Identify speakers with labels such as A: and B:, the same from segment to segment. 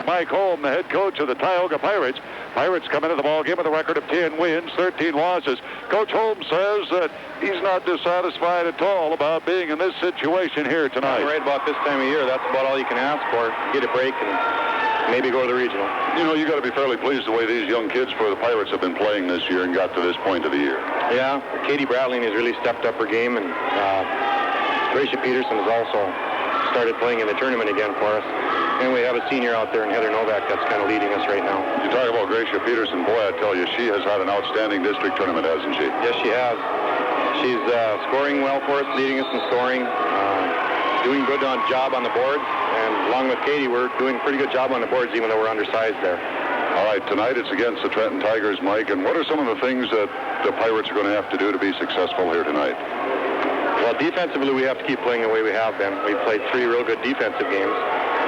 A: Mike Holm, the head coach of the Tioga Pirates. Pirates come into the ball game with a record of 10 wins, 13 losses. Coach Holm says that he's not dissatisfied at all about being in this situation here tonight.
B: Right about this time of year, that's about all you can ask for. Get a break and maybe go to the regional.
A: You know, you got to be fairly pleased the way these young kids for the Pirates have been playing this year and got to this point of the year.
B: Yeah, Katie Bratling has really stepped up her game, and Gracia Peterson has also started playing in the tournament again for us. And we have a senior out there in Heather Novak that's kind of leading us right now.
A: You talk about Gracia Peterson, boy, I tell you, she has had an outstanding district tournament, hasn't she?
B: Yes, she has. She's scoring well for us, leading us in scoring, doing good job on the boards, and along with Katie, we're doing a pretty good job on the boards, even though we're undersized there.
A: All right, tonight it's against the Trenton Tigers, Mike, and what are some of the things that the Pirates are going to have to do to be successful here tonight?
B: Well, defensively, we have to keep playing the way we have been. We've played 3 real good defensive games.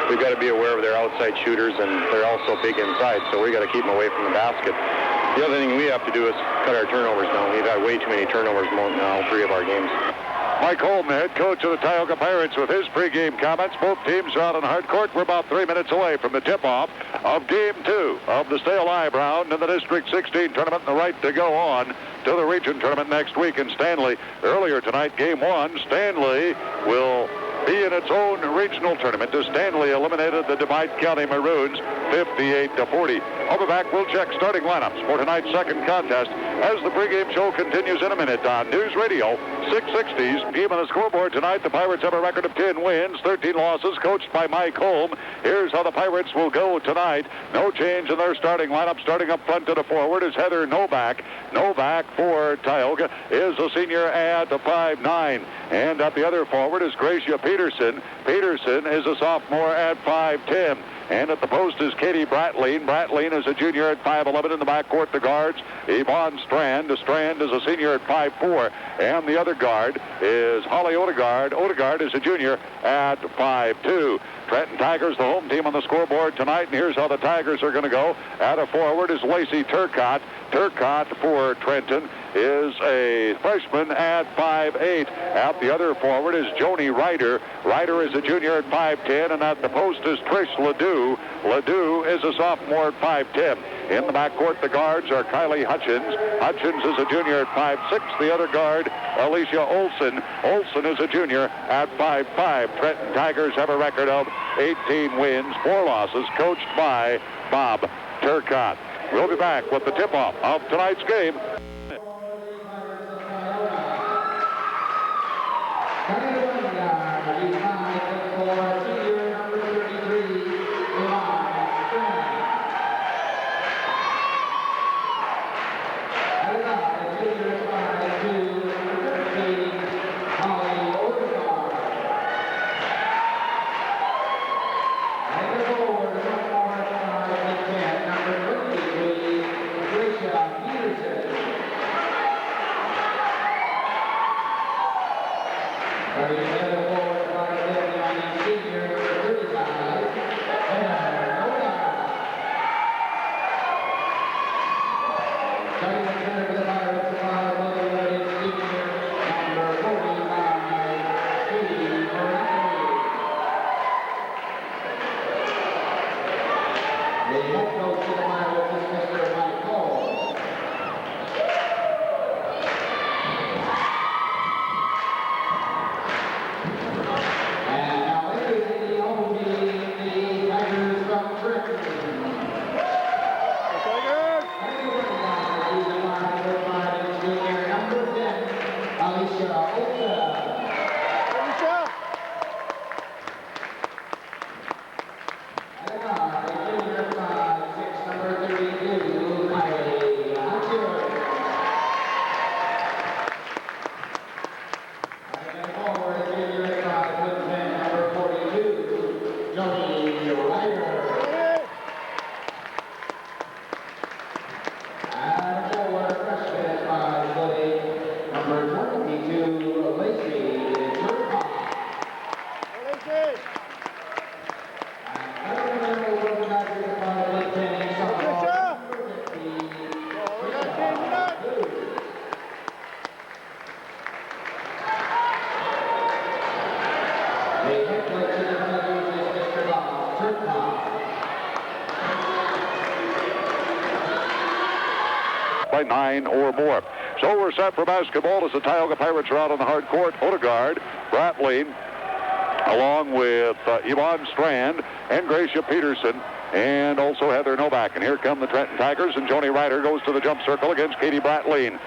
B: We've got to be aware of their outside shooters, and they're also big inside, so we've got to keep them away from the basket. The other thing we have to do is cut our turnovers down. We've had way too many turnovers now, 3 of our games.
A: Mike Holm, the head coach of the Tioga Pirates, with his pregame comments. Both teams are out on hard court. We're about 3 minutes away from the tip-off of Game 2 of the Stay Alive round in the District 16 tournament, and the right to go on to the region tournament next week in Stanley. Earlier tonight, Game 1, Stanley will be in its own regional tournament as Stanley eliminated the Divide County Maroons 58-40. I'll be back. We'll check starting lineups for tonight's second contest as the pregame show continues in a minute on News Radio 660's. Game on the scoreboard tonight, the Pirates have a record of 10 wins, 13 losses, coached by Mike Holm. Here's how the Pirates will go tonight. No change in their starting lineup. Starting up front to the forward is Heather Novak. Novak for Tioga is a senior at 5'9". And at the other forward is Gracia Peterson. Peterson is a sophomore at 5'10". And at the post is Katie Bratling. Bratling is a junior at 5'11". In the backcourt, the guards, Yvonne Strand. Strand is a senior at 5'4". And the other guard is Holly Odegaard. Odegaard is a junior at 5'2". Trenton Tigers, the home team on the scoreboard tonight. And here's how the Tigers are going to go. At a forward is Lacey Turcott. Turcott for Trenton is a freshman at 5'8". At the other forward is Joni Rider. Rider is a junior at 5'10". And at the post is Trish Ledoux. Ledoux is a sophomore at 5'10". In the backcourt, the guards are Kylie Hutchins. Hutchins is a junior at 5'6". The other guard, Alicia Olson. Olson is a junior at 5'5". Trenton Tigers have a record of 18 wins, 4 losses, coached by Bob Turcott. We'll be back with the tip-off of tonight's game.
C: The head coach of the Tigers is Mr. Bob Turcott.
A: by 9 or more. So we're set for basketball as the Tioga Pirates are out on the hard court. Odegaard, Bratleen, along with Yvonne Strand and Gracia Peterson, and also Heather Novak. And here come the Trenton Tigers, and Joni Ryder goes to the jump circle against Katie Bratleen.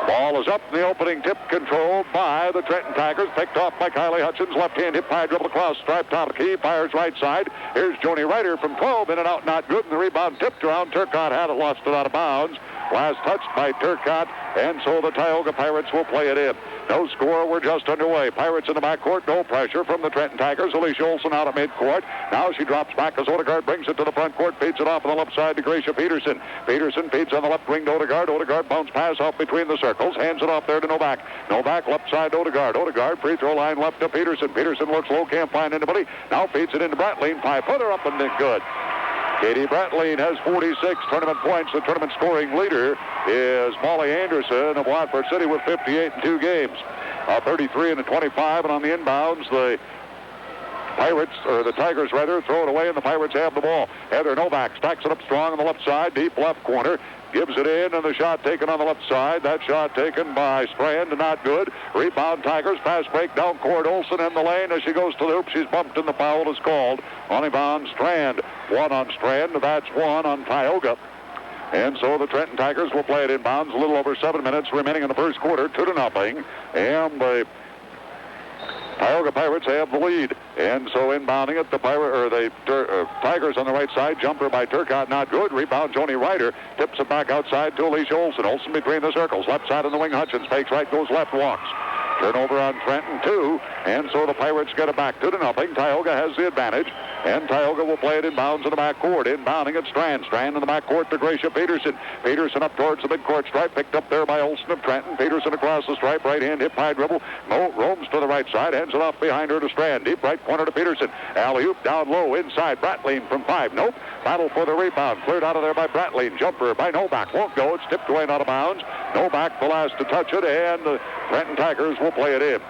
A: Ball is up in the opening tip, controlled by the Trenton Tigers. Picked off by Kylie Hutchins. Left hand hip high dribble across stripe top of the key. Fires right side. Here's Joni Ryder from 12. In and out, not good. And the rebound tipped around. Turcotte had it, lost it out of bounds. Last touched by Turcotte. And so the Tioga Pirates will play it in. No score, we're just underway. Pirates in the backcourt, no pressure from the Trenton Tigers. Alicia Olson out at midcourt. Now she drops back as Odegaard brings it to the front court, feeds it off on the left side to Gracia Peterson. Peterson feeds on the left wing to Odegaard. Odegaard bounce pass off between the circles, hands it off there to Novak. Novak left side to Odegaard. Odegaard free throw line left to Peterson. Peterson looks low, can't find anybody. Now feeds it into Bratleen. 5-footer up and good. Katie Bratleen has 46 tournament points. The tournament scoring leader is Molly Anderson of Watford City with 58 in 2 games. 33 and 25, and on the inbounds, the Tigers throw it away, and the Pirates have the ball. Heather Novak stacks it up strong on the left side, deep left corner. Gives it in, and the shot taken on the left side. That shot taken by Strand, not good. Rebound Tigers, pass break down court. Olson in the lane as she goes to the hoop. She's bumped, and the foul is called on Yvonne Strand. 1 on Strand, that's 1 on Tioga. And so the Trenton Tigers will play it inbounds. A little over 7 minutes remaining in the first quarter, 2-0. And the Tioga Pirates have the lead. And so inbounding it, the Tigers on the right side. Jumper by Turcotte, not good. Rebound, Joni Ryder. Tips it back outside to Alicia Olson. Olson between the circles. Left side on the wing, Hutchins. Fakes right, goes left, walks. Turnover on Trenton, 2. And so the Pirates get it back 2-0. Tioga has the advantage. And Tioga will play it inbounds in the backcourt. Inbounding at Strand. Strand in the backcourt to Gracia Peterson. Peterson up towards the midcourt stripe. Picked up there by Olson of Trenton. Peterson across the stripe. Right hand hip high dribble. Roams to the right side. Hands it off behind her to Strand. Deep right corner to Peterson. Alley-oop down low inside. Bratleen from 5. Nope. Battle for the rebound. Cleared out of there by Bratleen. Jumper by Novak. Won't go. It's tipped away and out of bounds. Novak the last to touch it. And the Trenton Tigers will play it in.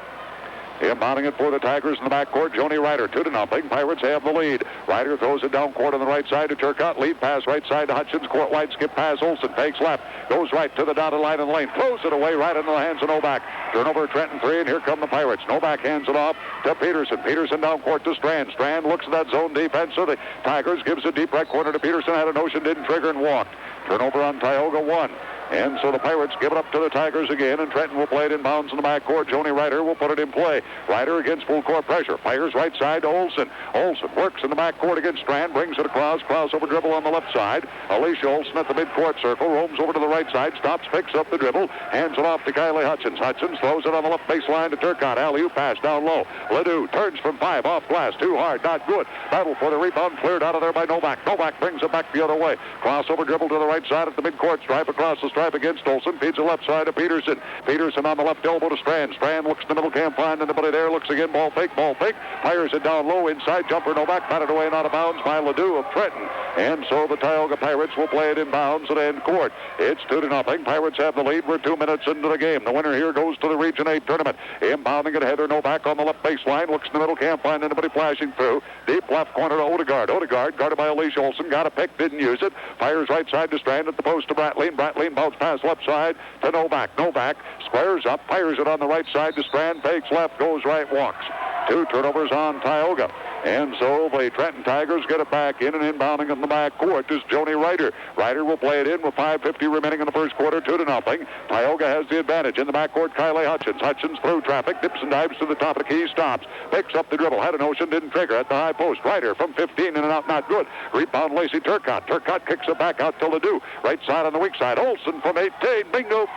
A: Inbounding it for the Tigers in the backcourt, Joni Ryder, 2-0. Pirates have the lead. Ryder throws it down court on the right side to Turcotte. Lead pass right side to Hutchins. Court wide skip pass. Olson fakes left. Goes right to the dotted line in the lane. Throws it away right into the hands of Novak. Turnover, Trenton 3, and here come the Pirates. Novak hands it off to Peterson. Peterson down court to Strand. Strand looks at that zone defense, so the Tigers gives it deep right corner to Peterson. Had a notion, didn't trigger, and walked. Turnover on Tioga, 1. And so the Pirates give it up to the Tigers again, and Trenton will play it inbounds in the backcourt. Joni Ryder will put it in play. Ryder against full court pressure. Fires right side to Olson. Olson works in the backcourt against Strand, brings it across. Crossover dribble on the left side. Alicia Olson at the midcourt circle. Roams over to the right side. Stops, picks up the dribble. Hands it off to Kylie Hutchins. Hutchins throws it on the left baseline to Turcotte. Alley-oop pass down low. Ledoux turns from 5 off glass. Too hard, not good. Battle for the rebound. Cleared out of there by Novak. Novak brings it back the other way. Crossover dribble to the right side at the midcourt stripe. Across the stripe against Olson. Feeds the left side to Peterson. Peterson on the left elbow to Strand. Strand looks in the middle, can't find anybody there. Looks again, ball fake. Fires it down low inside. Jumper Novak batted away and out of bounds by Ledoux of Trenton. And so the Tioga Pirates will play it inbounds at end court. It's 2-0. Pirates have the lead. We're 2 minutes into the game. The winner here goes to the Region 8 tournament. Inbounding it, Heather Novak on the left baseline. Looks in the middle, can't find anybody flashing through. Deep left corner to Odegaard. Odegaard guarded by Alicia Olson. Got a pick, didn't use it. Fires right side to Strand at the post to Bratleen. Bratleen bounce pass left side to Novak. Novak squares up, fires it on the right side to Strand. Fakes left, goes right, walks. 2 turnovers on Tioga. And so the Trenton Tigers get it back in, and inbounding in the backcourt is Joni Ryder. Ryder will play it in with 5:50 remaining in the first quarter, 2-0. Tioga has the advantage. In the backcourt, Kylie Hutchins. Hutchins through traffic, dips and dives to the top of the key, stops. Picks up the dribble, had a notion, didn't trigger at the high post. Ryder from 15 in and out, not good. Rebound, Lacey Turcotte. Turcotte kicks it back out to Ledoux. Right side on the weak side. Olson from 18. Bingo.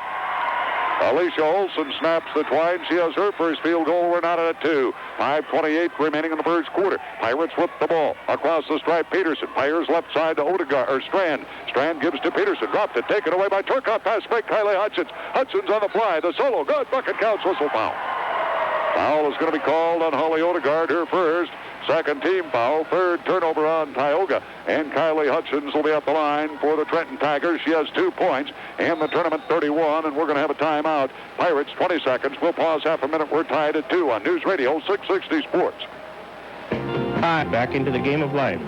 A: Alicia Olson snaps the twine. She has her first field goal. We're not at a 2. 5:28 remaining in the first quarter. Pirates whip the ball across the stripe. Peterson fires left side to Odegaard or Strand. Strand gives to Peterson. Dropped it. Taken away by Turcotte. Pass break. Kylie Hutchins. Hutchins on the fly. The solo. Good. Bucket counts. Whistle foul. Foul is going to be called on Holly Odegaard. Her first. Second team foul. Third turnover on Tioga. And Kylie Hutchins will be at the line for the Trenton Tigers. She has 2 points and the tournament 31, and we're going to have a timeout. Pirates 20 seconds. We'll pause half a minute. We're tied at 2 on News Radio 660 Sports.
C: Back into the game of life.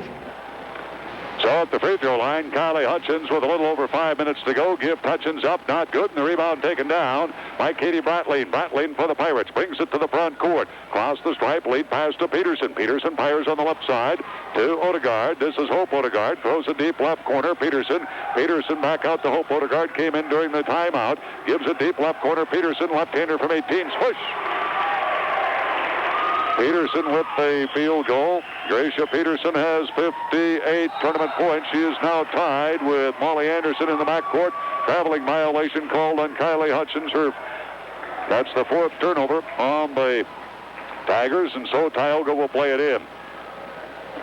A: So at the free throw line, Kylie Hutchins with a little over 5 minutes to go. Gift Hutchins up, not good, and the rebound taken down by Katie Bratline. Bratline for the Pirates, brings it to the front court. Cross the stripe, lead pass to Peterson. Peterson fires on the left side to Odegaard. This is Hope Odegaard, throws a deep left corner. Peterson back out to Hope Odegaard, came in during the timeout. Gives a deep left corner. Peterson, left-hander from 18, swish. Peterson with the field goal. Gracia Peterson has 58 tournament points. She is now tied with Molly Anderson in the backcourt. Traveling violation called on Kylie Hutchins. That's the fourth turnover on the Tigers, and so Tioga will play it in.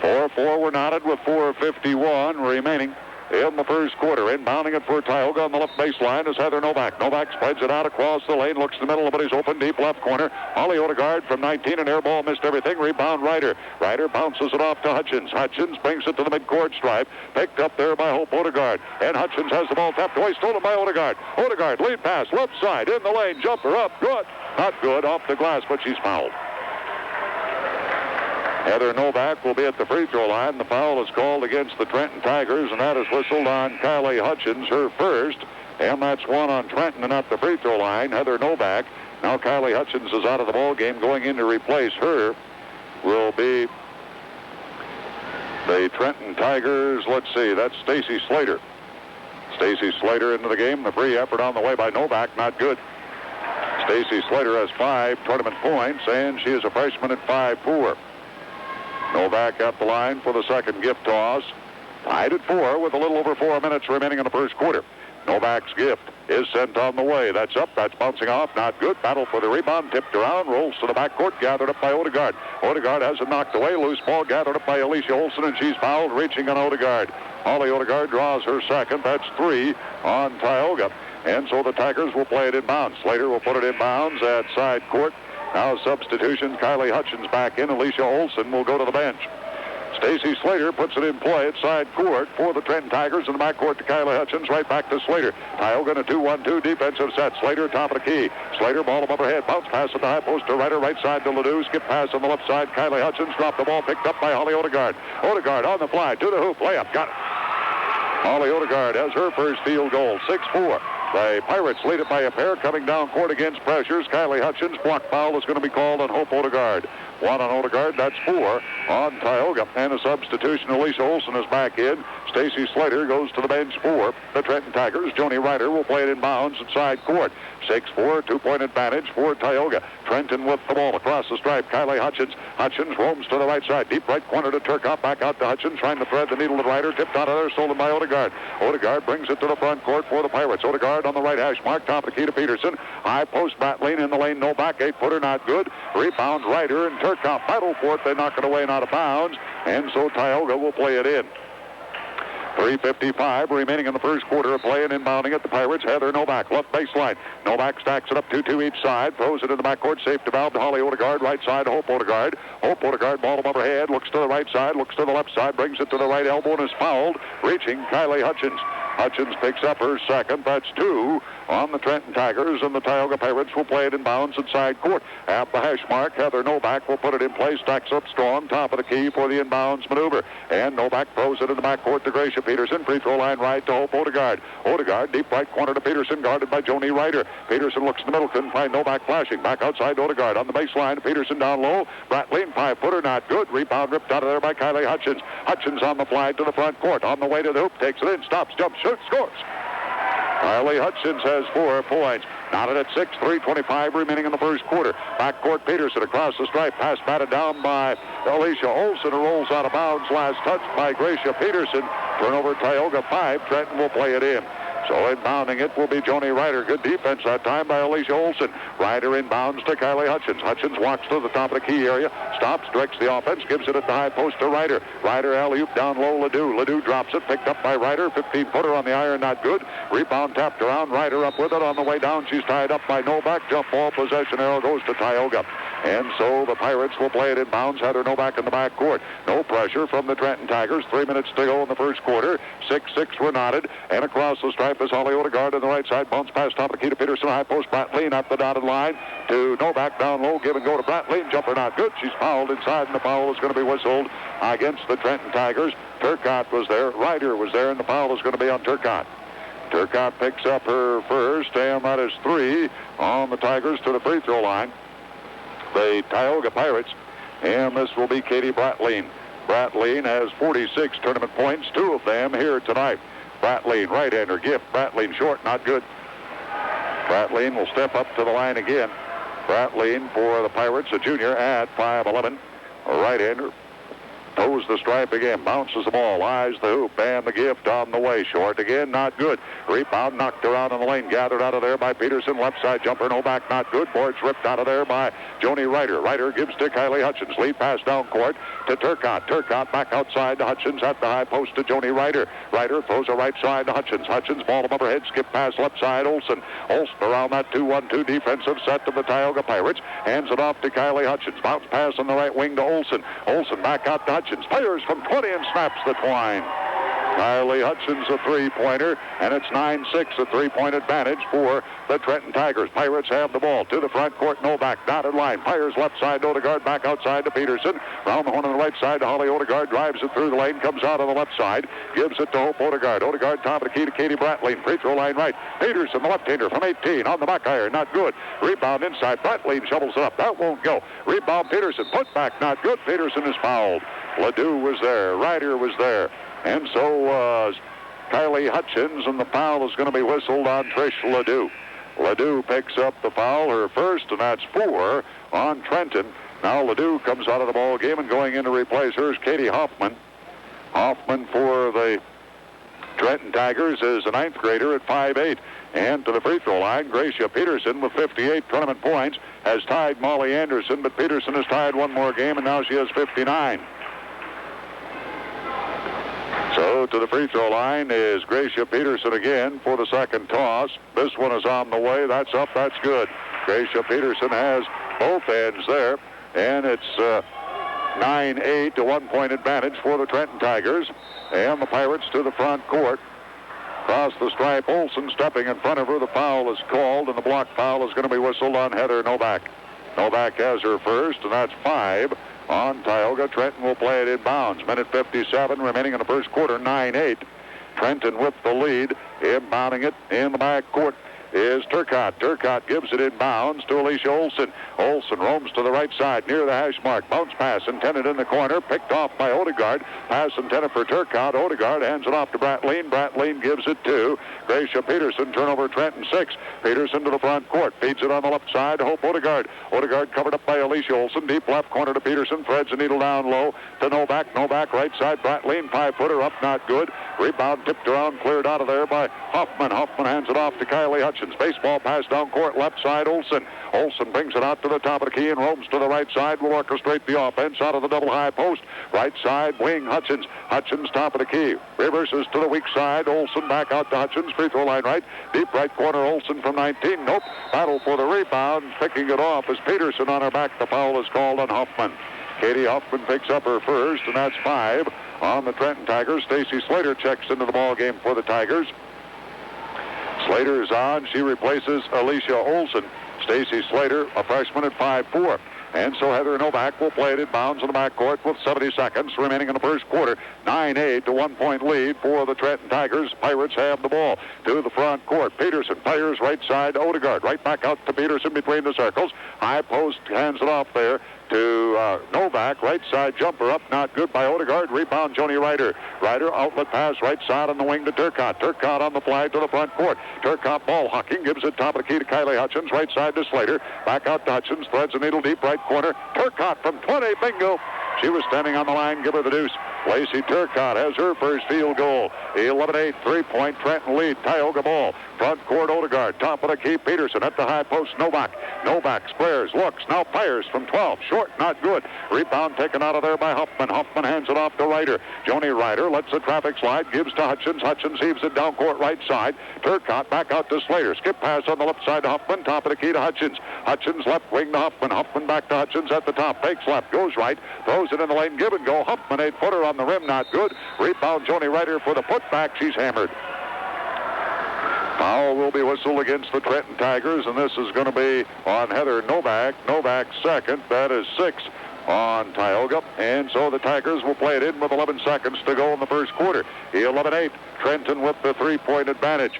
A: 4-4 were knotted with 4:51 remaining in the first quarter. Inbounding it for Tioga on the left baseline is Heather Novak. Novak spreads it out across the lane, looks in the middle, but he's open deep left corner. Holly Odegaard from 19, an air ball, missed everything. Rebound Rider. Rider bounces it off to Hutchins. Hutchins brings it to the midcourt stripe. Picked up there by Hope Odegaard. And Hutchins has the ball tapped away, stolen by Odegaard. Odegaard, lead pass, left side, in the lane, jumper up, good. Not good, off the glass, but she's fouled. Heather Novak will be at the free throw line. The foul is called against the Trenton Tigers, and that is whistled on Kylie Hutchins, her first. And that's one on Trenton and at the free throw line. Heather Novak. Now Kylie Hutchins is out of the ball game. Going in to replace her will be the Trenton Tigers. Let's see, that's Stacy Slater. Stacy Slater into the game. The free effort on the way by Novak, not good. Stacy Slater has 5 tournament points, and she is a freshman at 5'4". Novak at the line for the second gift toss. Tied at 4 with a little over 4 minutes remaining in the first quarter. Novak's gift is sent on the way. That's up. That's bouncing off. Not good. Battle for the rebound. Tipped around. Rolls to the backcourt. Gathered up by Odegaard. Odegaard has it knocked away. Loose ball gathered up by Alicia Olsen, and she's fouled, reaching on Odegaard. Holly Odegaard draws her second. That's 3 on Tioga. And so the Tigers will play it inbounds. Slater will put it inbounds at side court. Now substitutions. Kylie Hutchins back in. Alicia Olsen will go to the bench. Stacy Slater puts it in play at side court for the Trenton Tigers. In the backcourt to Kylie Hutchins. Right back to Slater. Tioga in a 2-1-2 defensive set. Slater top of the key. Slater ball above her head. Bounce pass at the high post to Ryder. Right side to Ledoux. Skip pass on the left side. Kylie Hutchins dropped the ball. Picked up by Holly Odegaard. Odegaard on the fly to the hoop. Layup. Got it. Holly Odegaard has her first field goal. 6-4. The Pirates lead it by a pair. Coming down court against pressures. Kylie Hutchins. Block foul is going to be called on Hope Odegaard. 1 on Odegaard. That's 4 on Tioga. And a substitution. Alicia Olsen is back in. Stacy Slater goes to the bench for the Trenton Tigers. Joni Ryder will play it in bounds at side court. 6-4, 2-point advantage for Tioga. Trenton with the ball across the stripe. Kylie Hutchins. Hutchins roams to the right side. Deep right corner to Turcotte. Back out to Hutchins. Trying to thread the needle to Ryder. Tipped out of there. Stolen by Odegaard. Odegaard brings it to the front court for the Pirates. Odegaard on the right hash mark. Top of the key to Peterson. High post Bratline in the lane. No back. 8-footer not good. Rebound Ryder and Turcotte battle for it. They knock it away and out of bounds. And so Tioga will play it in. 3:55 remaining in the first quarter of play, and inbounding at the Pirates. Heather Novak, left baseline. Novak stacks it up 2-2 each side, throws it in the backcourt, safe to valve to Holly Odegaard, right side to Hope Odegaard. Hope Odegaard, ball above her head, looks to the right side, looks to the left side, brings it to the right elbow and is fouled, reaching Kylie Hutchins. Hutchins picks up her second. That's 2 on the Trenton Tigers, and the Tioga Pirates will play it in bounds at side court. At the hash mark, Heather Novak will put it in play, stacks up strong, top of the key for the inbounds maneuver. And Novak throws it in the backcourt to Gracia Peterson. Free throw line right to Hope Odegaard. Odegaard, deep right corner to Peterson, guarded by Joni Ryder. Peterson looks in the middle, couldn't find Novak flashing. Back outside to Odegaard on the baseline. Peterson down low. Bratline, 5-footer, not good. Rebound ripped out of there by Kylie Hutchins. Hutchins on the fly to the front court. On the way to the hoop, takes it in, stops, jumps, shoots, scores. Kylie Hutchins has 4 points. Knotted at 6, 3:25 remaining in the first quarter. Backcourt Peterson across the stripe. Pass batted down by Alicia Olsen, who rolls out of bounds. Last touch by Gracia Peterson. Turnover Tioga 5. Trenton will play it in. So inbounding it will be Joni Ryder. Good defense that time by Alicia Olsen. Ryder inbounds to Kylie Hutchins. Hutchins walks to the top of the key area. Stops, directs the offense, gives it at the high post to Ryder. Ryder alley-oop down low, Ledoux. Ledoux drops it, picked up by Ryder. 15-footer on the iron, not good. Rebound tapped around. Ryder up with it. On the way down, she's tied up by Novak. Jump ball possession arrow goes to Tioga. And so the Pirates will play it in bounds. Heather Novak in the backcourt. No pressure from the Trenton Tigers. 3 minutes to go in the first quarter. 6-6 were knotted. And across the stripe stripe is Holly Odegaard on the right side. Bounce pass top of the key to Peterson. High post. Bratleen at the dotted line to Novak down low. Give and go to Bratleen. Jumper not good. She's fouled inside, and the foul is going to be whistled against the Trenton Tigers. Turcotte was there. Ryder was there, and the foul is going to be on Turcotte. Turcotte picks up her first, and that is 3 on the Tigers to the free throw line. The Tioga Pirates, and this will be Katie Bratleen. Bratleen has 46 tournament points, 2 of them here tonight. Bratleen, right-hander, gift. Bratleen short, not good. Bratleen will step up to the line again. Bratleen for the Pirates, a junior at 5'11". A right-hander. Toes the stripe again, bounces the ball, eyes the hoop, and the gift on the way. Short again, not good. Rebound knocked around in the lane, gathered out of there by Peterson. Left side jumper, no back, not good. Boards ripped out of there by Joni Ryder. Ryder gives to Kylie Hutchins. Lead pass down court to Turcotte. Turcotte back outside to Hutchins at the high post to Joni Ryder. Ryder throws a right side to Hutchins. Hutchins ball above her head, skip pass left side. Olsen around that 2-1-2 defensive set to the Tioga Pirates. Hands it off to Kylie Hutchins. Bounce pass on the right wing to Olsen. Olsen back out to Hutchins. Fires from 20 and snaps the twine. Kylie Hutchins a three-pointer, and it's 9-6, a three-point advantage for the Trenton Tigers. Pirates have the ball to the front court, Novak, dotted line. Fires left side to Odegaard, back outside to Peterson. Round the horn on the right side to Holly Odegaard, drives it through the lane, comes out on the left side, gives it to Hope Odegaard. Odegaard top of the key to Katie Bratleen. Free throw line right. Peterson, the left-hander from 18 on the back iron, not good. Rebound inside. Bratleen shovels it up. That won't go. Rebound Peterson, put back, not good. Peterson is fouled. Ledoux was there. Ryder was there. And so was Kylie Hutchins, and the foul is going to be whistled on Trish Ledoux. Ledoux picks up the foul, her first, and that's 4 on Trenton. Now Ledoux comes out of the ball game, and going in to replace her is Katie Hoffman. Hoffman for the Trenton Tigers is a 9th grader at 5'8". And to the free throw line, Gracia Peterson with 58 tournament points has tied Molly Anderson, but Peterson has tied one more game, and now she has 59. So to the free throw line is Gracia Peterson again for the second toss. This one is on the way. That's up. That's good. Gracia Peterson has both ends there, and it's 9-8, a 1-point advantage for the Trenton Tigers. And the Pirates to the front court. Across the stripe, Olsen stepping in front of her. The foul is called, and the block foul is going to be whistled on Heather Novak. Novak has her first, and that's 5 on Tioga. Trenton will play it inbounds. Minute 57 remaining in the first quarter, 9-8. Trenton with the lead, inbounding it in the back court is Turcotte. Turcotte gives it inbounds to Alicia Olsen. Olsen roams to the right side near the hash mark. Bounce pass intended in the corner, picked off by Odegaard. Pass intended for Turcotte. Odegaard hands it off to Bratleen. Bratleen gives it to Gracia Peterson. Turnover Trenton 6. Peterson to the front court. Feeds it on the left side. Hope Odegaard. Odegaard covered up by Alicia Olsen. Deep left corner to Peterson. Threads the needle down low to Novak. Novak right side. Bratleen 5-footer up, not good. Rebound tipped around, cleared out of there by Hoffman. Hoffman hands it off to Kylie Hutchins. Baseball pass down court, left side, Olsen. Olsen brings it out to the top of the key and roams to the right side. Will orchestrate the offense out of the double high post. Right side, wing, Hutchins. Hutchins, top of the key. Reverses to the weak side. Olsen back out to Hutchins. Free throw line right. Deep right corner, Olsen from 19. Nope. Battle for the rebound. Picking it off is Peterson on her back. The foul is called on Hoffman. Katie Hoffman picks up her first, and that's 5 on the Trenton Tigers. Stacy Slater checks into the ball game for the Tigers. Slater is on. She replaces Alicia Olsen. Stacy Slater, a freshman at 5'4". And so Heather Novak will play it inbounds in the backcourt with 70 seconds remaining in the first quarter. 9-8, a 1-point lead for the Trenton Tigers. Pirates have the ball to the front court. Peterson fires right side to Odegaard. Right back out to Peterson between the circles. High post hands it off there to Novak. Right side jumper up, not good by Odegaard. Rebound Joni Ryder. Ryder outlet pass right side on the wing to Turcotte. Turcotte on the fly to the front court. Turcotte ball hawking, gives it top of the key to Kylie Hutchins. Right side to Slater. Back out to Hutchins. Threads the needle deep right corner. Turcotte from 20. Bingo. She was standing on the line. Give her the deuce. Lacey Turcotte has her first field goal. 11-8, 3-point Trenton lead. Tioga ball. Front court Odegaard. Top of the key Peterson at the high post Novak. Novak squares, looks, now fires from 12. Short, not good. Rebound taken out of there by Hoffman. Hoffman hands it off to Ryder. Joni Ryder lets the traffic slide, gives to Hutchins. Hutchins heaves it down court right side. Turcotte back out to Slater. Skip pass on the left side to Hoffman. Top of the key to Hutchins. Hutchins left wing to Hoffman. Hoffman back to Hutchins at the top. Fakes left, goes right. Throws it in the lane. Give and go. Hoffman 8-footer on the rim, not good. Rebound Joni Ryder for the putback. She's hammered. Foul will be whistled against the Trenton Tigers, and this is going to be on Heather Novak. Novak second. That is 6 on Tioga. And so the Tigers will play it in with 11 seconds to go in the first quarter. 11-8. Trenton with the 3-point advantage.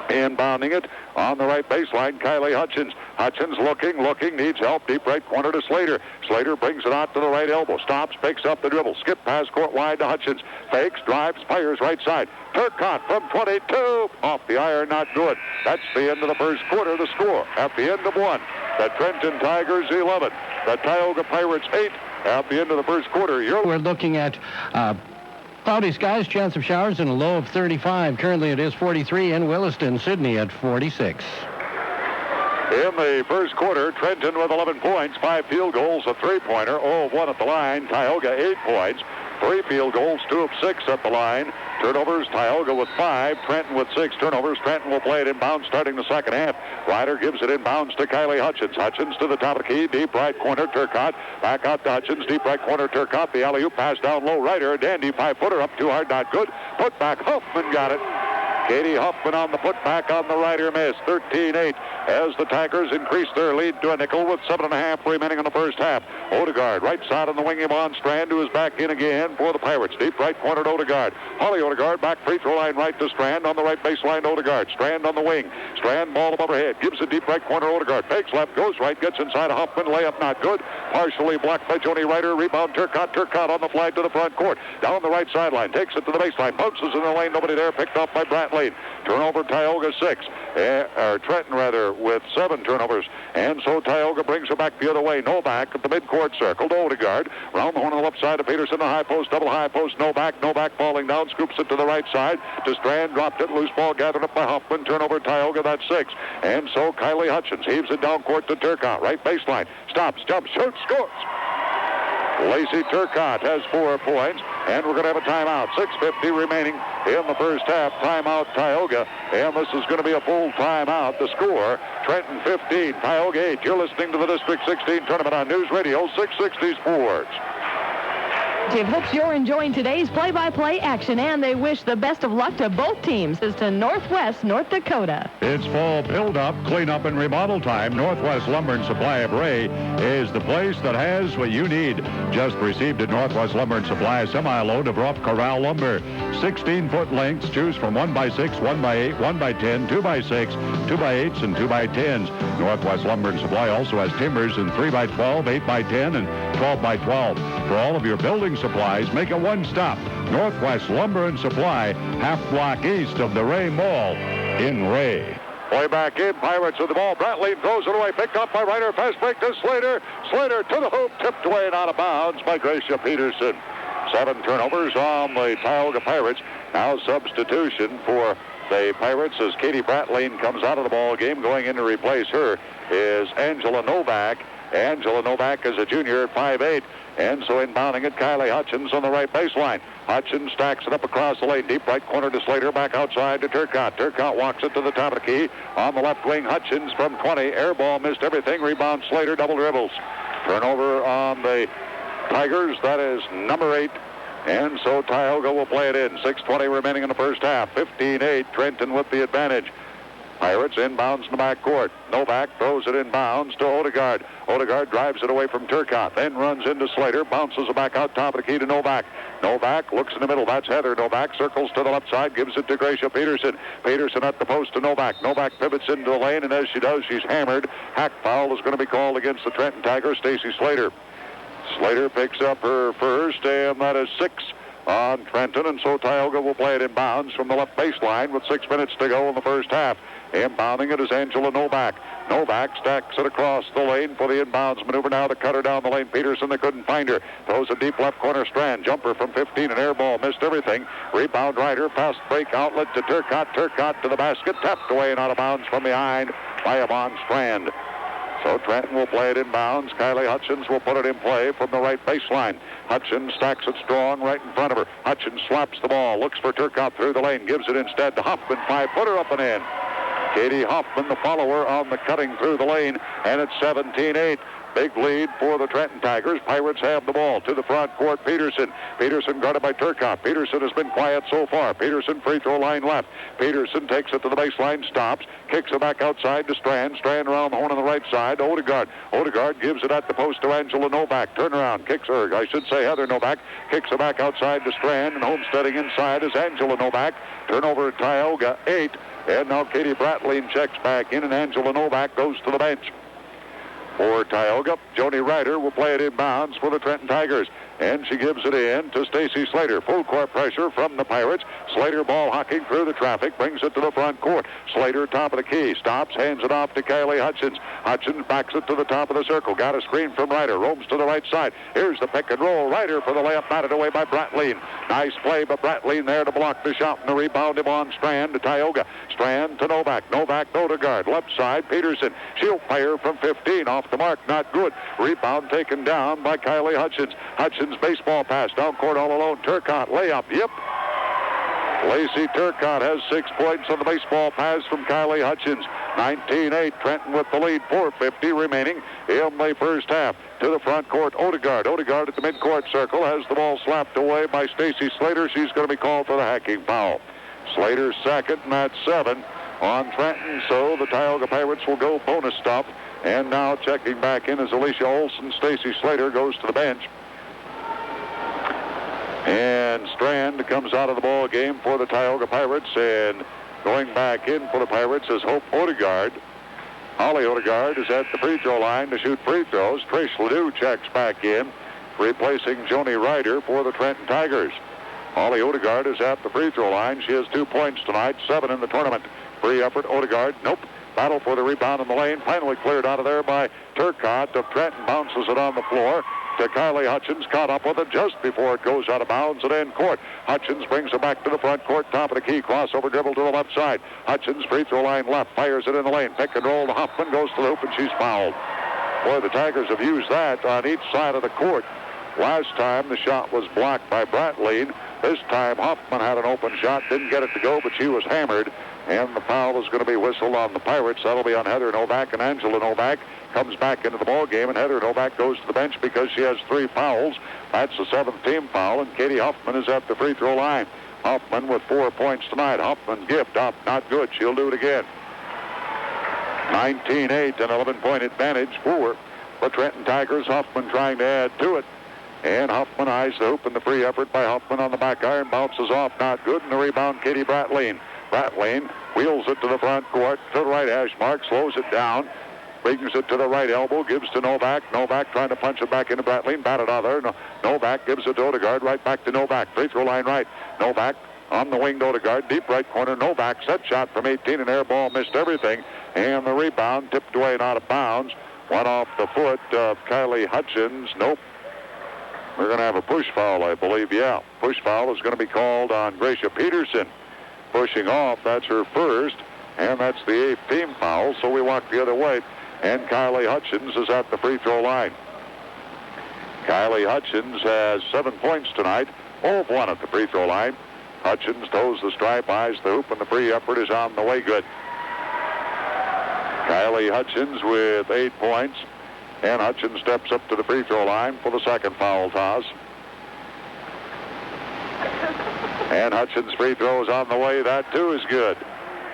A: Inbounding it on the right baseline, Kylie Hutchins. Hutchins looking, needs help. Deep right corner to Slater. Slater brings it out to the right elbow. Stops, picks up the dribble. Skip pass court wide to Hutchins. Fakes, drives, fires right side. Turcotte from 22. Off the iron, not good. That's the end of the first quarter. The score at the end of 1. The Trenton Tigers 11. The Tioga Pirates 8 at the end of the first quarter.
C: We're looking at cloudy skies, chance of showers, and a low of 35. Currently it is 43 in Williston, Sydney at 46.
A: In the first quarter, Trenton with 11 points, 5 field goals, a 3-pointer, 0 of 1 at the line. Tioga 8 points, 3 field goals, 2 of 6 at the line. Turnovers, Tioga with 5, Trenton with 6 turnovers. Trenton will play it inbounds starting the second half. Ryder gives it inbounds to Kylie Hutchins. Hutchins to the top of the key, deep right corner, Turcotte. Back out to Hutchins, deep right corner, Turcotte. The alley-oop pass down low, Ryder. A dandy 5-footer up too hard, not good. Put back, Huffman got it. Katie Huffman on the putback on the Ryder miss. 13-8 as the Tigers increase their lead to a nickel with 7.5 remaining in the first half. Odegaard right side on the wing, Yvonne Strand, who is back in again for the Pirates. Deep right corner to Odegaard. Holly Odegaard back free throw line right to Strand on the right baseline to Odegaard. Strand on the wing. Strand ball above her head. Gives it deep right corner Odegaard. Fakes left, goes right, gets inside of Huffman. Layup not good. Partially blocked by Joni Ryder. Rebound Turcotte. Turcotte on the flag to the front court. Down the right sideline. Takes it to the baseline. Bounces in the lane. Nobody there. Picked off by Brant Lane. Turnover Tioga 6. Or Trenton rather with 7 turnovers. And so Tioga brings her back the other way. Novak at the midcourt circle to Odegaard. Round the horn on the left side to Peterson. The high post, double high post. Novak falling down. Scoops it to the right side to Strand. Dropped it. Loose ball gathered up by Huffman. Turnover Tioga. That's 6. And so Kylie Hutchins heaves it down court to Turcotte. Right baseline. Stops. Jumps. Shoots. Scores. Lacey Turcotte has 4 points, and we're going to have a timeout. 6:50 remaining in the first half. Timeout Tioga, and this is going to be a full timeout. The score, Trenton 15, Tioga 8. You're listening to the District 16 tournament on News Radio 660 Sports.
D: Dave hopes you're enjoying today's play-by-play action, and they wish the best of luck to both teams. As to Northwest North Dakota.
E: It's fall build-up, cleanup, and remodel time. Northwest Lumber and Supply of Ray is the place that has what you need. Just received at Northwest Lumber and Supply a semi-load of rough corral lumber. 16-foot lengths. Choose from 1x6, 1x8, 1x10, 2x6, 2x8s, and 2x10s. Northwest Lumber and Supply also has timbers in 3x12, 8x10, and 12x12. For all of your building supplies, make a one-stop. Northwest Lumber and Supply, half block east of the Ray Mall in Ray.
A: Play back in. Pirates with the ball. Brantley throws it away. Picked up by Ryder. Fast break to Slater. Slater to the hoop. Tipped away and out of bounds by Gracia Peterson. 7 turnovers on the Tioga Pirates. Now substitution for the Pirates as Katie Brantley comes out of the ball game. Going in to replace her is Angela Novak. Angela Novak is a junior at 5'8". And so inbounding it, Kylie Hutchins on the right baseline. Hutchins stacks it up across the lane. Deep right corner to Slater. Back outside to Turcotte. Turcotte walks it to the top of the key. On the left wing, Hutchins from 20. Air ball, missed everything. Rebound Slater, double dribbles. Turnover on the Tigers. That is number 8. And so Tioga will play it in. 6:20 remaining in the first half. 15-8. Trenton with the advantage. Pirates inbounds in the backcourt. Novak throws it inbounds to Odegaard. Odegaard drives it away from Turcotte, then runs into Slater, bounces it back out top of the key to Novak. Novak looks in the middle. That's Heather. Novak circles to the left side, gives it to Gracia Peterson. Peterson at the post to Novak. Novak pivots into the lane, and as she does, she's hammered. Hack foul is going to be called against the Trenton Tigers, Stacy Slater. Slater picks up her first, and that is 6 on Trenton, and so Tioga will play it inbounds from the left baseline with 6 minutes to go in the first half. Inbounding it is Angela Novak. Novak stacks it across the lane for the inbounds maneuver now to cut her down the lane. Peterson, they couldn't find her. Throws a deep left corner Strand. Jumper from 15, an air ball. Missed everything. Rebound Ryder. Fast break outlet to Turcotte. Turcotte to the basket. Tapped away and out of bounds from behind by Yvonne Strand. So Trenton will play it inbounds. Kylie Hutchins will put it in play from the right baseline. Hutchins stacks it strong right in front of her. Hutchins slaps the ball. Looks for Turcotte through the lane. Gives it instead to Huffman. 5-footer up and in. Katie Huffman, the follower on the cutting through the lane, and it's 17-8. Big lead for the Trenton Tigers. Pirates have the ball to the front court. Peterson guarded by Turcotte. Peterson has been quiet so far. Peterson free throw line left. Peterson takes it to the baseline, stops, kicks it back outside to Strand. Strand around the horn on the right side. Odegaard gives it at the post to Angela Novak. Turnaround, kicks her. I should say Heather Novak. Kicks it back outside to Strand, and homesteading inside is Angela Novak. Turnover at Tioga, 8. And now Katie Bratline checks back in, and Angela Novak goes to the bench. For Tioga, Joni Ryder will play it inbounds for the Trenton Tigers. And she gives it in to Stacy Slater. Full court pressure from the Pirates. Slater ball hocking through the traffic, brings it to the front court. Slater top of the key, stops, hands it off to Kylie Hutchins. Hutchins backs it to the top of the circle. Got a screen from Ryder, roams to the right side. Here's the pick and roll. Ryder for the layup, batted away by Bratline. Nice play, but Bratline there to block the shot, and the rebound him on Strand to Tioga. Strand to Novak. Novak to Odegaard. Left side, Peterson. She'll fire from 15, off the mark, not good. Rebound taken down by Kylie Hutchins. Hutchins baseball pass down court all alone. Turcotte layup. Yep. Lacey Turcotte has 6 points on the baseball pass from Kylie Hutchins. 19-8. Trenton with the lead. 4:50 remaining in the first half. To the front court, Odegaard. Odegaard at the midcourt circle has the ball slapped away by Stacy Slater. She's going to be called for the hacking foul. Slater's second, and that's 7 on Trenton. So the Tioga Pirates will go bonus stop. And now checking back in is Alicia Olson. Stacy Slater goes to the bench. And Strand comes out of the ball game for the Tioga Pirates, and going back in for the Pirates is Hope Odegaard. Holly Odegaard is at the free throw line to shoot free throws. Trish Ledoux checks back in, replacing Joni Ryder for the Trenton Tigers. Holly Odegaard is at the free throw line. She has 2 points tonight, 7 in the tournament. Free effort, Odegaard, nope. Battle for the rebound in the lane, finally cleared out of there by Turcotte of Trenton, bounces it on the floor to Kylie Hutchins, caught up with it just before it goes out of bounds at end court. Hutchins brings it back to the front court, top of the key, crossover dribble to the left side. Hutchins, free throw line left, fires it in the lane, pick and roll to Hoffman, goes to the hoop, and she's fouled. Boy, the Tigers have used that on each side of the court. Last time the shot was blocked by Bratline. This time Hoffman had an open shot, didn't get it to go, but she was hammered, and the foul is going to be whistled on the Pirates. That'll be on Heather Novak, and Angela Novak comes back into the ball game, and Heather Novak goes to the bench because she has 3 fouls. That's the 7th team foul, and Katie Hoffman is at the free throw line. Hoffman with 4 points tonight. Hoffman gift up, not good. She'll do it again. 19-8, an 11-point advantage for the Trenton Tigers. Hoffman trying to add to it. And Hoffman eyes the hoop, and the free effort by Hoffman on the back iron bounces off, not good, and the rebound, Katie Bratline. Bratline wheels it to the front court, to the right hash mark, slows it down, brings it to the right elbow, gives to Novak. Novak trying to punch it back into Bratline, batted out there. Novak gives it to Odegaard, right back to Novak. Free throw line right. Novak on the wing to Odegaard, deep right corner. Novak set shot from 18, and air ball missed everything. And the rebound tipped away and out of bounds. Went off the foot of Kylie Hutchins. Nope. We're going to have a push foul, I believe. Yeah, push foul is going to be called on Gracia Peterson. Pushing off, that's her first, and that's the 8th team foul, so we walk the other way. And Kylie Hutchins is at the free throw line. Kylie Hutchins has 7 points tonight, 0 of 1 at the free throw line. Hutchins toes the stripe, eyes the hoop, and the free effort is on the way good. Kylie Hutchins with 8 points. And Hutchins steps up to the free throw line for the second foul toss. And Hutchins' free throw is on the way. That, too, is good.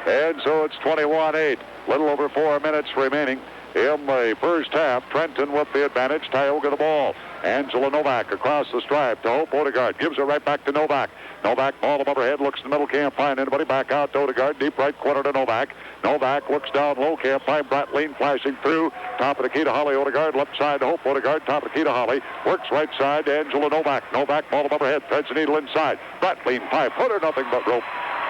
A: And so it's 21-8. Little over 4 minutes remaining in the first half. Trenton with the advantage. Tioga the ball. Angela Novak across the stripe to Hope Odegaard. Gives it right back to Novak. Novak, ball above her head, looks in the middle, can't find anybody. Back out to Odegaard, deep right corner to Novak. Novak looks down low, can't find Bratline, flashing through. Top of the key to Holly Odegaard, left side to Hope Odegaard, top of the key to Holly. Works right side to Angela Novak. Novak, ball above her head, threads the needle inside. Bratline, 5-footer, nothing but rope.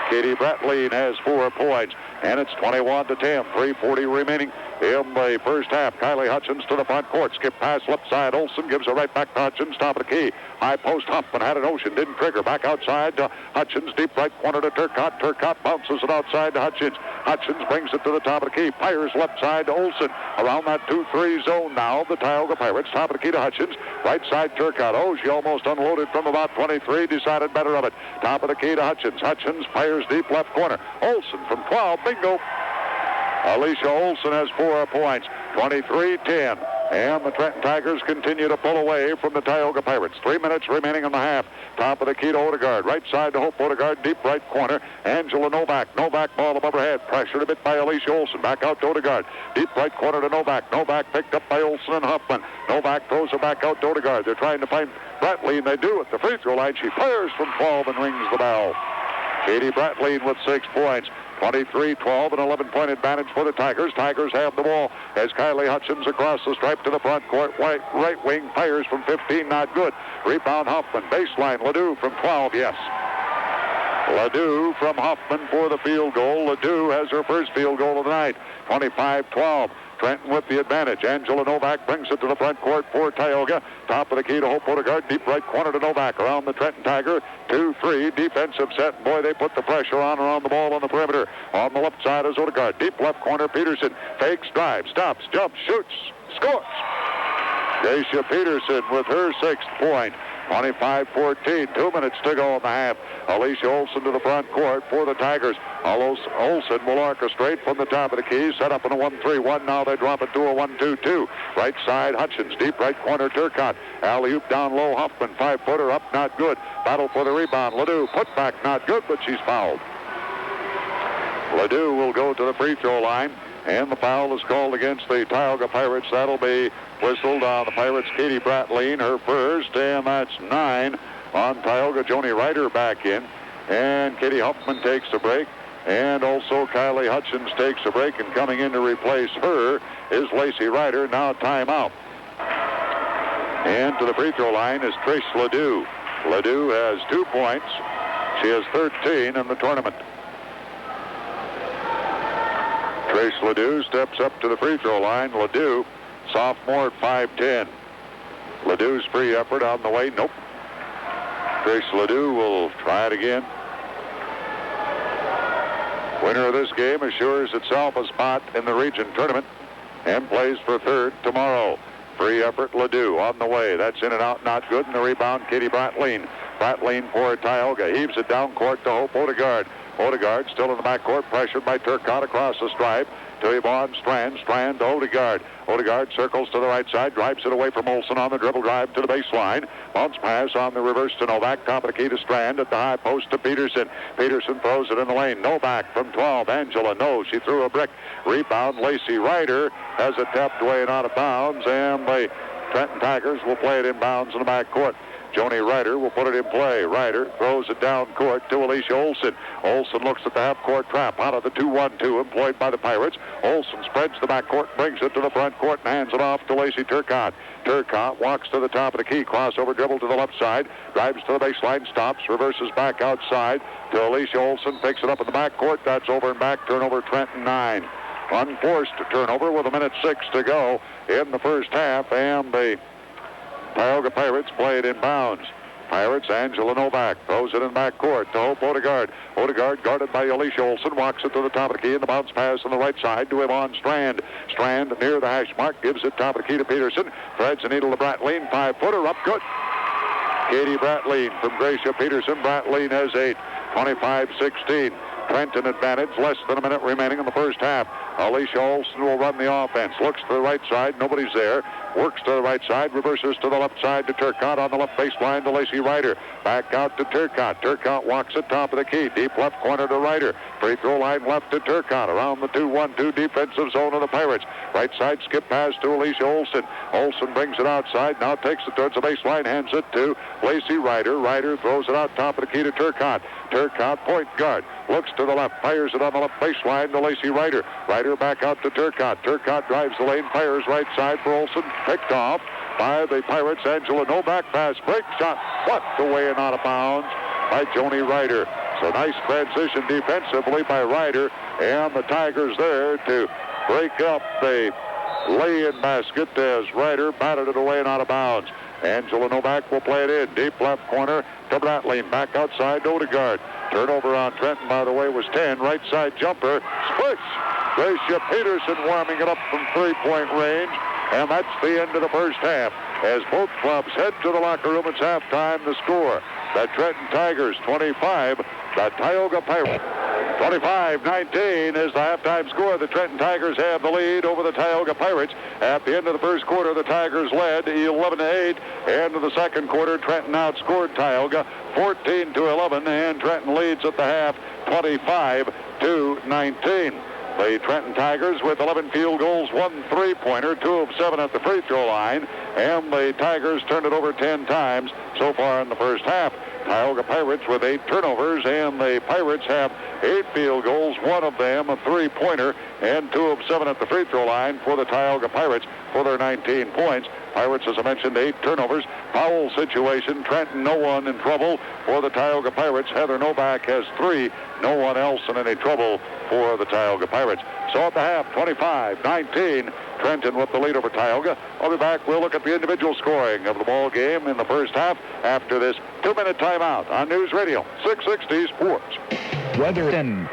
A: Katie Bratline has 4 points, and it's 21-10. 3:40 remaining in the first half. Kylie Hutchins to the front court. Skip pass left side. Olsen gives it right back to Hutchins. Top of the key. High post Huffman had an ocean. Didn't trigger. Back outside to Hutchins. Deep right corner to Turcotte. Turcotte bounces it outside to Hutchins. Hutchins brings it to the top of the key. Fires left side to Olsen. Around that 2-3 zone now. The Tioga Pirates. Top of the key to Hutchins. Right side Turcotte. Oh, she almost unloaded from about 23. Decided better of it. Top of the key to Hutchins. Hutchins fires deep left corner. Olsen from 12. Bingo. Alicia Olsen has 4 points. 23-10. And the Trenton Tigers continue to pull away from the Tioga Pirates. 3 minutes remaining in the half. Top of the key to Odegaard. Right side to Hope Odegaard. Deep right corner. Angela Novak. Novak ball above her head. Pressured a bit by Alicia Olson. Back out to Odegaard. Deep right corner to Novak. Novak picked up by Olson and Huffman. Novak throws it back out to Odegaard. They're trying to find Bratleen, and they do at the free throw line. She fires from 12 and rings the bell. Katie Bratleen with 6 points. 23-12, an 11-point advantage for the Tigers. Tigers have the ball as Kylie Hutchins across the stripe to the front court. Right wing fires from 15, not good. Rebound Huffman. Baseline, Ledoux from 12, yes. Ledoux from Huffman for the field goal. Ledoux has her first field goal of the night. 25-12. Trenton with the advantage. Angela Novak brings it to the front court for Tioga. Top of the key to Hope Odegaard. Deep right corner to Novak. Around the Trenton Tiger. 2-3. Defensive set. Boy, they put the pressure on around the ball on the perimeter. On the left side is Odegaard. Deep left corner, Peterson. Fakes, drives, stops, jumps, shoots, scores. Dacia Peterson with her 6th point. 25-14. 2 minutes to go in the half. Alicia Olson to the front court for the Tigers. Olson will orchestrate from the top of the key. Set up in a 1-3-1. Now they drop it to a 1-2-2. Right side, Hutchins. Deep right corner, Turcotte. Alley-oop down low, Huffman. 5-footer up, not good. Battle for the rebound. Ledoux, put back, not good, but she's fouled. Ledoux will go to the free throw line. And the foul is called against the Tioga Pirates. That'll be whistled on the Pirates. Katie Bratleen, her first, and that's 9 on Tioga. Joni Ryder back in. And Katie Huffman takes a break. And also Kylie Hutchins takes a break. And coming in to replace her is Lacey Ryder. Now timeout. And to the free throw line is Trish Ledoux. Ledoux has 2 points. She has 13 in the tournament. Trish Ledoux steps up to the free throw line. Ledoux, sophomore at 5'10". Ledoux's free effort on the way. Nope. Trish Ledoux will try it again. Winner of this game assures itself a spot in the region tournament and plays for third tomorrow. Free effort, Ledoux on the way. That's in and out, not good. And the rebound, Katie Bratleen. Bratleen for Tioga. Heaves it down court to Hope Odegaard. Odegaard still in the backcourt, pressured by Turcotte across the stripe to Yvonne Strand. Strand to Odegaard. Odegaard circles to the right side, drives it away from Olson on the dribble drive to the baseline. Bounce pass on the reverse to Novak. Top of the key to Strand at the high post to Peterson. Peterson throws it in the lane. Novak from 12. Angela, no, she threw a brick. Rebound, Lacey Ryder has it tapped away and out of bounds, and the Trenton Tigers will play it in bounds in the backcourt. Joni Ryder will put it in play. Ryder throws it down court to Alicia Olson. Olson looks at the half-court trap out of the 2-1-2 employed by the Pirates. Olson spreads the backcourt, brings it to the front court, and hands it off to Lacey Turcotte. Turcotte walks to the top of the key, crossover dribble to the left side, drives to the baseline, stops, reverses back outside to Alicia Olson, picks it up in the backcourt. That's over and back, turnover Trenton 9. Unforced turnover with 1:06 to go in the first half, and the Tioga Pirates play it in bounds. Pirates, Angela Novak throws it in backcourt to Hope Odegaard. Odegaard guarded by Alicia Olson, walks it to the top of the key, and the bounce pass on the right side to Yvonne Strand. Strand near the hash mark, gives it top of the key to Peterson. Threads a needle to Bratleen, 5-footer, up good. Katie Bratleen from Gracia Peterson. Bratleen has 8, 25-16. Trenton advantage, less than a minute remaining in the first half. Alicia Olson will run the offense. Looks to the right side, nobody's there. Works to the right side, reverses to the left side to Turcotte on the left baseline to Lacey Ryder. Back out to Turcotte. Turcotte walks at top of the key. Deep left corner to Ryder. Free throw line left to Turcotte. Around the 2-1-2 defensive zone of the Pirates. Right side skip pass to Alicia Olson. Olson brings it outside. Now takes it towards the baseline. Hands it to Lacey Ryder. Ryder throws it out top of the key to Turcotte. Turcotte, point guard. Looks to the left. Fires it on the left baseline to Lacey Ryder. Ryder back out to Turcotte. Turcotte drives the lane. Fires right side for Olson. Picked off by the Pirates. Angela Novak pass. Break shot. Plucked away and out of bounds by Joni Ryder. So nice transition defensively by Ryder. And the Tigers there to break up the lay-in basket as Ryder batted it away and out of bounds. Angela Novak will play it in. Deep left corner to Bratleen. Back outside to Odegaard. Turnover on Trenton, by the way, was 10. Right side jumper. Splish. Gracia Peterson warming it up from three-point range. And that's the end of the first half. As both clubs head to the locker room, it's halftime. The score, the Trenton Tigers 25, the Tioga Pirates. 25-19 is the halftime score. The Trenton Tigers have the lead over the Tioga Pirates. At the end of the first quarter, the Tigers led 11-8. End of the second quarter, Trenton outscored Tioga 14-11, and Trenton leads at the half 25-19. The Trenton Tigers with 11 field goals, 1 three-pointer, 2 of 7 at the free throw line, and the Tigers turned it over 10 times so far in the first half. Tioga Pirates with 8 turnovers, and the Pirates have 8 field goals, 1 of them a three-pointer, and 2 of 7 at the free throw line for the Tioga Pirates for their 19 points. Pirates, as I mentioned, 8 turnovers. Foul situation, Trenton, no one in trouble for the Tioga Pirates. Heather Novak has 3. No one else in any trouble for the Tioga Pirates. So at the half, 25-19, Trenton with the lead over Tioga. I'll be back. We'll look at the individual scoring of the ball game in the first half after this 2-minute timeout on News Radio 660 Sports.
F: Weather in.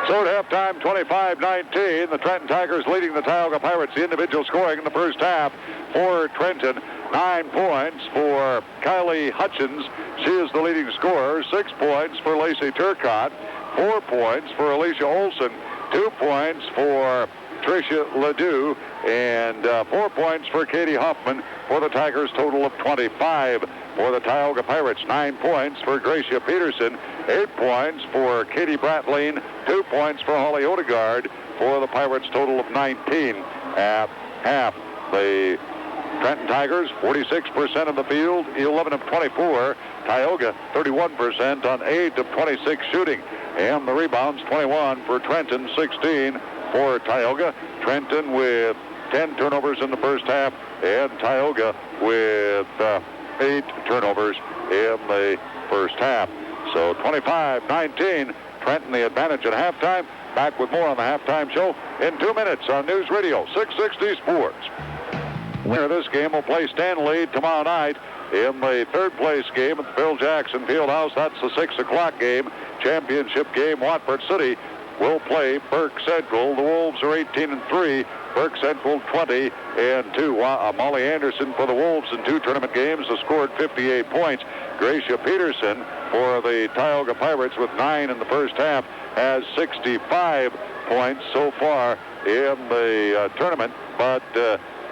A: So at halftime, 25-19, the Trenton Tigers leading the Tioga Pirates. The individual scoring in the first half for Trenton, 9 points for Kylie Hutchins. She is the leading scorer. 6 points for Lacey Turcotte. 4 points for Alicia Olson. 2 points for Tricia Ledoux. And 4 points for Katie Hoffman for the Tigers, total of 25. For the Tioga Pirates, 9 points for Gracia Peterson, 8 points for Katie Bratleen, 2 points for Holly Odegaard for the Pirates, total of 19 at half. The Trenton Tigers, 46% of the field, 11 of 24. Tioga, 31% on 8 of 26 shooting. And the rebounds, 21 for Trenton, 16 for Tioga. Trenton with 10 turnovers in the first half, and Tioga with 8 turnovers in the first half. So 25-19, Trenton the advantage at halftime. Back with more on the halftime show in 2 minutes on News Radio 660 Sports. Winner of this game will play Stanley tomorrow night in the third place game at the Bill Jackson Fieldhouse. That's the 6 o'clock game. Championship game, Watford City will play Burke Central. The Wolves are 18-3. Burke Central 20-2. Molly Anderson for the Wolves in 2 tournament games has scored 58 points. Gracia Peterson for the Tioga Pirates with 9 in the first half has 65 points so far in the tournament. But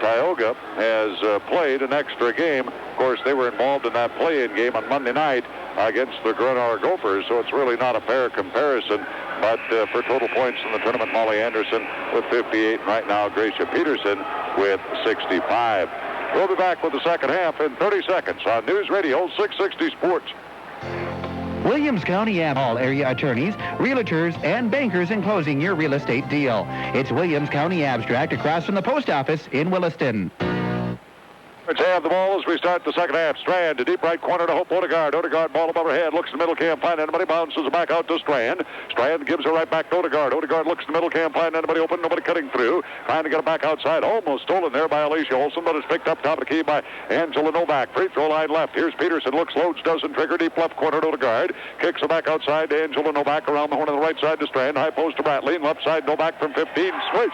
A: Tioga has played an extra game. Of course, they were involved in that play-in game on Monday night against the Grenard Gophers, so it's really not a fair comparison. But for total points in the tournament, Molly Anderson with 58, and right now Gracia Peterson with 65. We'll be back with the second half in 30 seconds on News Radio 660 Sports.
F: Williams County all area attorneys, realtors, and bankers in closing your real estate deal. It's Williams County Abstract across from the post office in Williston.
A: Let's have the ball as we start the second half. Strand to deep right corner to Hope Odegaard. Odegaard ball above her head. Looks in the middle, can't find anybody. Bounces it back out to Strand. Strand gives her right back to Odegaard. Odegaard looks in the middle, can't find anybody open. Nobody cutting through. Trying to get it back outside. Almost stolen there by Alicia Olson, but it's picked up top of the key by Angela Novak. Free throw line left. Here's Peterson. Looks, loads, doesn't trigger. Deep left corner to Odegaard. Kicks it back outside to Angela Novak. Around the horn on the right side to Strand. High post to Bratleen. Left side Novak from 15. Swish.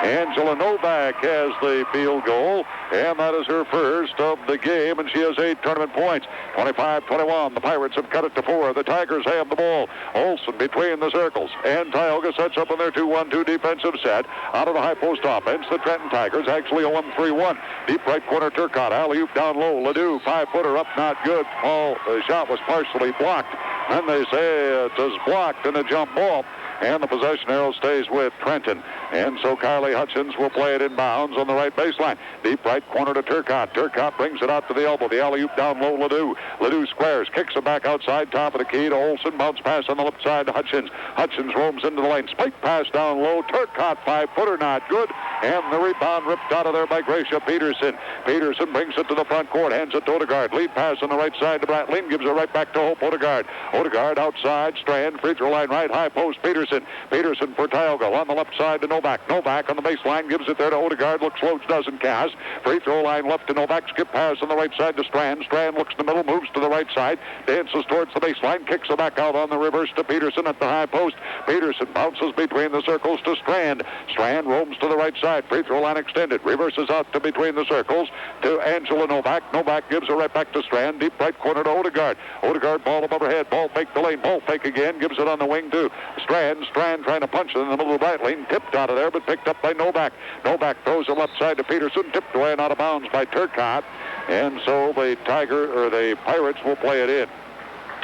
A: Angela Novak has the field goal, and that is her first of the game, and she has 8 tournament points. 25-21. The Pirates have cut it to 4. The Tigers have the ball. Olson between the circles, and Tioga sets up in their 2-1-2 defensive set. Out of the high post offense, the Trenton Tigers actually a 1-3-1. Deep right corner, Turcotte. Alley-oop down low. Ledoux, 5-footer up, not good. The shot was partially blocked. Then they say it is blocked and a jump ball. And the possession arrow stays with Trenton. And so Kylie Hutchins will play it in bounds on the right baseline. Deep right corner to Turcotte. Turcotte brings it out to the elbow. The alley-oop down low, Ledoux. Ledoux squares, kicks it back outside, top of the key to Olson. Bounce pass on the left side to Hutchins. Hutchins roams into the lane. Spike pass down low. Turcotte, 5-footer, not good. And the rebound ripped out of there by Gracia Peterson. Peterson brings it to the front court, hands it to Odegaard. Lead pass on the right side to Bratleen, gives it right back to Hope Odegaard. Odegaard outside, Strand, free throw line right, high post, Peterson. Peterson. Peterson for Tioga on the left side to Novak. Novak on the baseline gives it there to Odegaard. Looks floats, doesn't cast. Free throw line left to Novak. Skip pass on the right side to Strand. Strand looks in the middle, moves to the right side, dances towards the baseline, kicks it back out on the reverse to Peterson at the high post. Peterson bounces between the circles to Strand. Strand roams to the right side. Free throw line extended. Reverses out to between the circles to Angela Novak. Novak gives it right back to Strand. Deep right corner to Odegaard. Odegaard ball above her head. Ball fake the lane. Ball fake again. Gives it on the wing to Strand. Strand trying to punch it in the middle of the right lane. Tipped out of there, but picked up by Novak. Novak throws it left side to Peterson. Tipped away and out of bounds by Turcotte. And so the Pirates will play it in.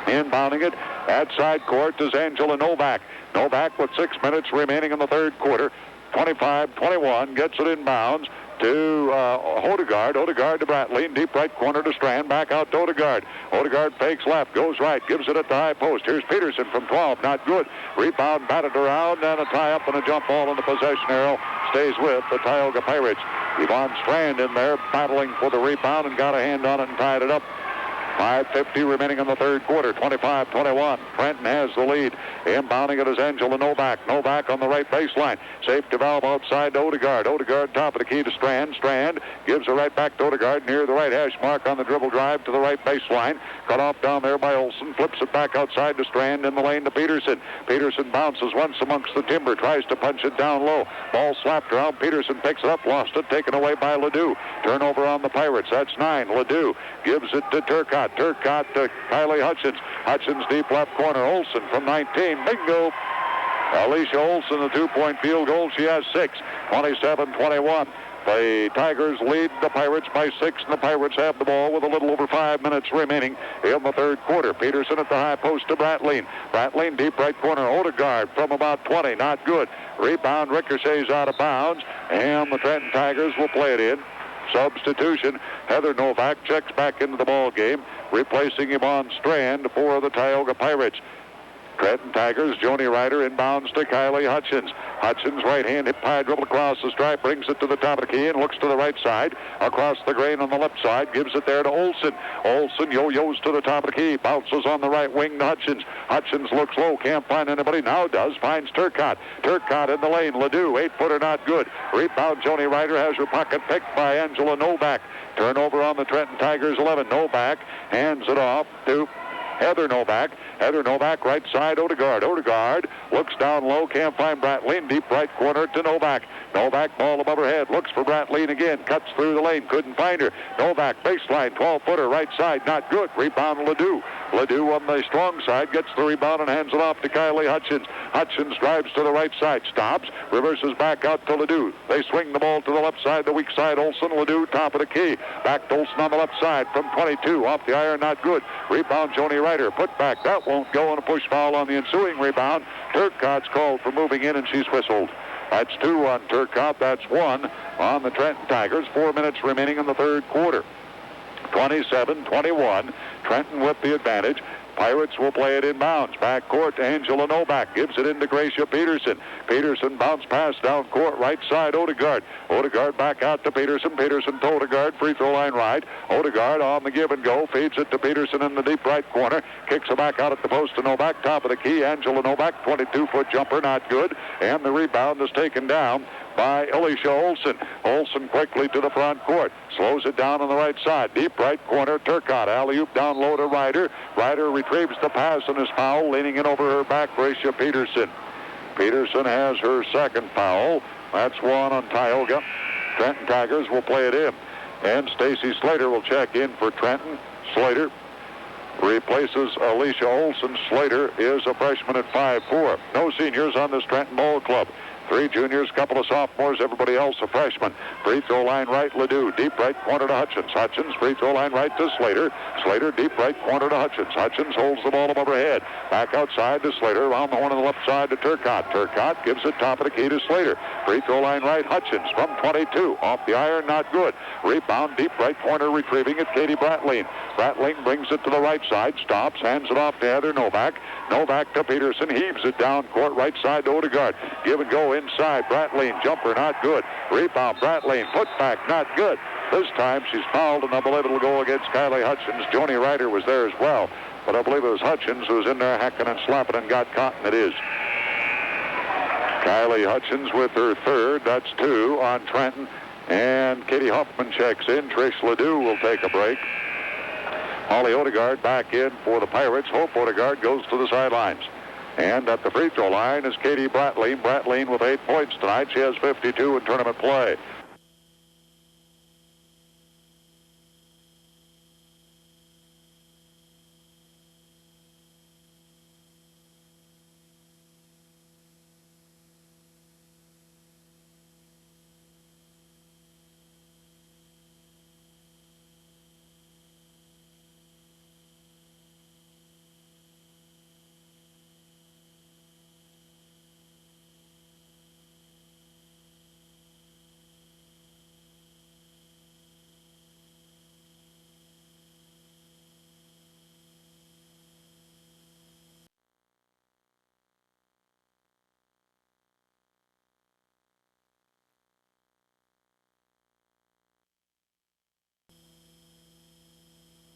A: Inbounding it at side court is Angela Novak. Novak with 6 minutes remaining in the third quarter. 25-21, gets it inbounds to Odegaard. Odegaard to Bratley. Deep right corner to Strand. Back out to Odegaard. Odegaard fakes left. Goes right. Gives it at the high post. Here's Peterson from 12. Not good. Rebound batted around. And a tie-up and a jump ball in the possession arrow. Stays with the Tioga Pirates. Yvonne Strand in there battling for the rebound and got a hand on it and tied it up. 5:50 remaining in the third quarter. 25-21. Trenton has the lead. Inbounding it is Angela Novak. Novak on the right baseline. Safe to valve outside to Odegaard. Odegaard top of the key to Strand. Strand gives it right back to Odegaard near the right hash mark on the dribble drive to the right baseline. Cut off down there by Olsen. Flips it back outside to Strand in the lane to Peterson. Peterson bounces once amongst the timber. Tries to punch it down low. Ball slapped around. Peterson picks it up. Lost it. Taken away by Ledoux. Turnover on the Pirates. That's 9. Ledoux gives it to Turcotte. Turcotte to Kylie Hutchins. Hutchins deep left corner. Olsen from 19. Bingo. Alicia Olsen, the two-point field goal. She has 6. 27-21. The Tigers lead the Pirates by 6, and the Pirates have the ball with a little over 5 minutes remaining in the third quarter. Peterson at the high post to Bratley. Bratley deep right corner. Odegaard from about 20. Not good. Rebound ricochets out of bounds, and the Trenton Tigers will play it in. Substitution. Heather Novak checks back into the ball game, replacing Yvonne Strand for the Tioga Pirates. Trenton Tigers, Joni Ryder inbounds to Kylie Hutchins. Hutchins, right hand hip high dribble across the stripe, brings it to the top of the key and looks to the right side. Across the grain on the left side, gives it there to Olsen. Olsen yo-yos to the top of the key, bounces on the right wing to Hutchins. Hutchins looks low, can't find anybody. Now does, finds Turcotte. Turcotte in the lane. Ledoux, 8-footer, not good. Rebound, Joni Ryder has her pocket picked by Angela Novak. Turnover on the Trenton Tigers 11. Novak hands it off to Heather Novak. Heather Novak, right side, Odegaard. Odegaard looks down low, can't find Bratley. Deep right corner to Novak. Novak, ball above her head, looks for Bratley again. Cuts through the lane, couldn't find her. Novak, baseline, 12-footer, right side, not good. Rebound, Ledoux. Ledoux on the strong side, gets the rebound and hands it off to Kylie Hutchins. Hutchins drives to the right side, stops, reverses back out to Ledoux. They swing the ball to the left side, the weak side, Olsen. Ledoux, top of the key. Back to Olsen on the left side from 22. Off the iron, not good. Rebound, Joni Ryder. Put back, that won't go, and a push foul on the ensuing rebound. Turcotte's called for moving in, and she's whistled. That's 2 on Turcotte. That's 1 on the Trenton Tigers. 4 minutes remaining in the third quarter. 27-21. Trenton with the advantage. Pirates will play it inbounds. Back court to Angela Novak. Gives it into Gracia Peterson. Peterson bounce pass down court. Right side Odegaard. Odegaard back out to Peterson. Peterson to Odegaard. Free throw line right. Odegaard on the give and go. Feeds it to Peterson in the deep right corner. Kicks it back out at the post to Novak. Top of the key. Angela Novak. 22-foot jumper. Not good. And the rebound is taken down by Alicia Olsen. Olsen quickly to the front court. Slows it down on the right side. Deep right corner, Turcotte. Alley-oop down low to Ryder. Ryder retrieves the pass and is fouled. Leaning in over her back, Gracia Peterson. Peterson has her second foul. That's 1 on Tioga. Trenton Tigers will play it in. And Stacy Slater will check in for Trenton. Slater replaces Alicia Olsen. Slater is a freshman at 5'4". No seniors on this Trenton Ball Club. 3 juniors, couple of sophomores, everybody else a freshman. Free throw line right, Ledoux. Deep right corner to Hutchins. Hutchins, free throw line right to Slater. Slater, deep right corner to Hutchins. Hutchins holds the ball above her head. Back outside to Slater. Around the horn on the left side to Turcotte. Turcotte gives it top of the key to Slater. Free throw line right, Hutchins from 22. Off the iron, not good. Rebound, deep right corner, retrieving it, Katie Bratley. Bratley brings it to the right side. Stops, hands it off to Heather Novak. Novak to Peterson. Heaves it down court, right side to Odegaard. Give and go inside. Bratley, jumper, not good. Rebound, Bratley, put back, not good. This time she's fouled, and I believe it'll go against Kylie Hutchins. Joni Ryder was there as well, but I believe it was Hutchins who was in there hacking and slapping and got caught, and it is. Kylie Hutchins with her third. That's 2 on Trenton. And Katie Hoffman checks in. Trish Ledoux will take a break. Holly Odegaard back in for the Pirates. Hope Odegaard goes to the sidelines. And at the free throw line is Katie Bratleen. Bratleen with 8 points tonight. She has 52 in tournament play.